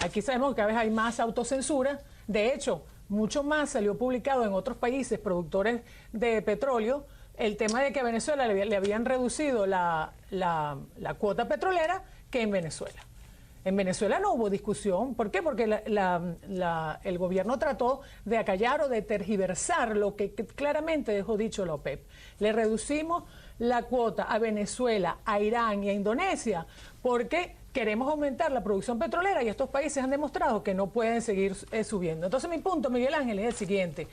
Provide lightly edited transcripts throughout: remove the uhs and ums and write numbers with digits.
Aquí sabemos que cada vez hay más autocensura. De hecho, mucho más salió publicado en otros países productores de petróleo el tema de que a Venezuela le habían reducido la cuota petrolera que en Venezuela. En Venezuela no hubo discusión. ¿Por qué? Porque el gobierno trató de acallar o de tergiversar lo que claramente dejó dicho la OPEP. Le reducimos la cuota a Venezuela, a Irán y a Indonesia porque queremos aumentar la producción petrolera y estos países han demostrado que no pueden seguir subiendo. Entonces mi punto, Miguel Ángel, es el siguiente.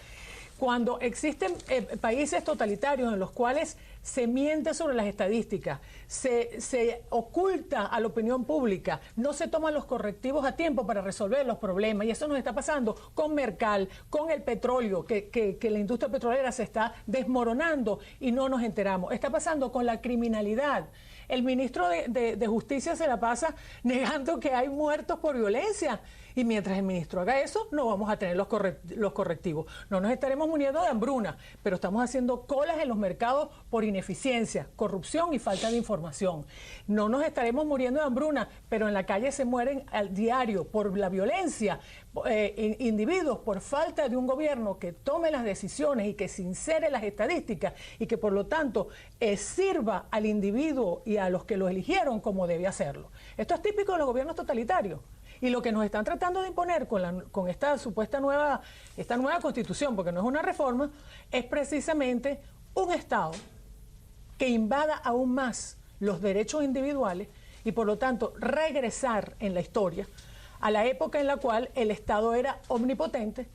Cuando existen países totalitarios en los cuales se miente sobre las estadísticas, se oculta a la opinión pública, no se toman los correctivos a tiempo para resolver los problemas, y eso nos está pasando con Mercal, con el petróleo, que la industria petrolera se está desmoronando y no nos enteramos. Está pasando con la criminalidad. El ministro de Justicia se la pasa negando que hay muertos por violencia. Y mientras el ministro haga eso, no vamos a tener los correctivos. No nos estaremos muriendo de hambruna, pero estamos haciendo colas en los mercados por ineficiencia, corrupción y falta de información. No nos estaremos muriendo de hambruna, pero en la calle se mueren al diario por la violencia, individuos por falta de un gobierno que tome las decisiones y que sincere las estadísticas y que por lo tanto sirva al individuo y a los que lo eligieron como debe hacerlo. Esto es típico de los gobiernos totalitarios. Y lo que nos están tratando de imponer con esta supuesta nueva constitución, porque no es una reforma, es precisamente un Estado que invada aún más los derechos individuales y por lo tanto regresar en la historia a la época en la cual el Estado era omnipotente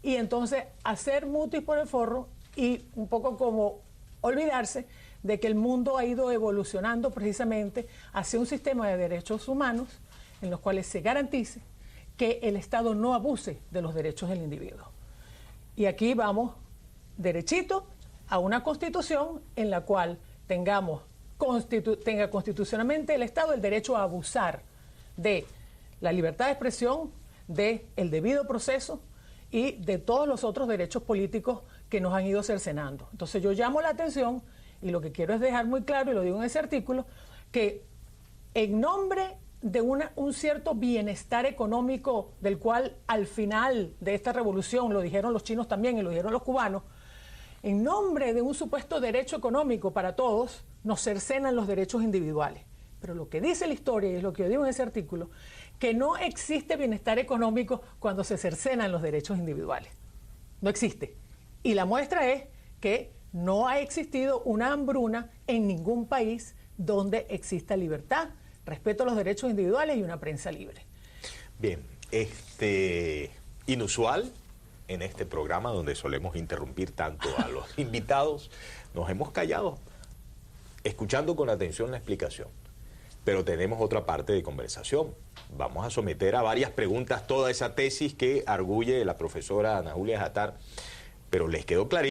y entonces hacer mutis por el forro y un poco como olvidarse de que el mundo ha ido evolucionando precisamente hacia un sistema de derechos humanos en los cuales se garantice que el Estado no abuse de los derechos del individuo. Y aquí vamos derechito a una constitución en la cual tenga constitucionalmente el Estado el derecho a abusar de la libertad de expresión, del debido proceso y de todos los otros derechos políticos que nos han ido cercenando. Entonces yo llamo la atención y lo que quiero es dejar muy claro, y lo digo en ese artículo, que en nombre de un cierto bienestar económico del cual al final de esta revolución, lo dijeron los chinos también y lo dijeron los cubanos, en nombre de un supuesto derecho económico para todos, nos cercenan los derechos individuales. Pero lo que dice la historia, y es lo que yo digo en ese artículo, que no existe bienestar económico cuando se cercenan los derechos individuales. No existe. Y la muestra es que no ha existido una hambruna en ningún país donde exista libertad, respeto a los derechos individuales y una prensa libre. Bien, inusual en este programa donde solemos interrumpir tanto a los invitados, nos hemos callado escuchando con atención la explicación, pero tenemos otra parte de conversación. Vamos a someter a varias preguntas toda esa tesis que arguye la profesora Ana Julia Jatar, pero les quedó clarísimo.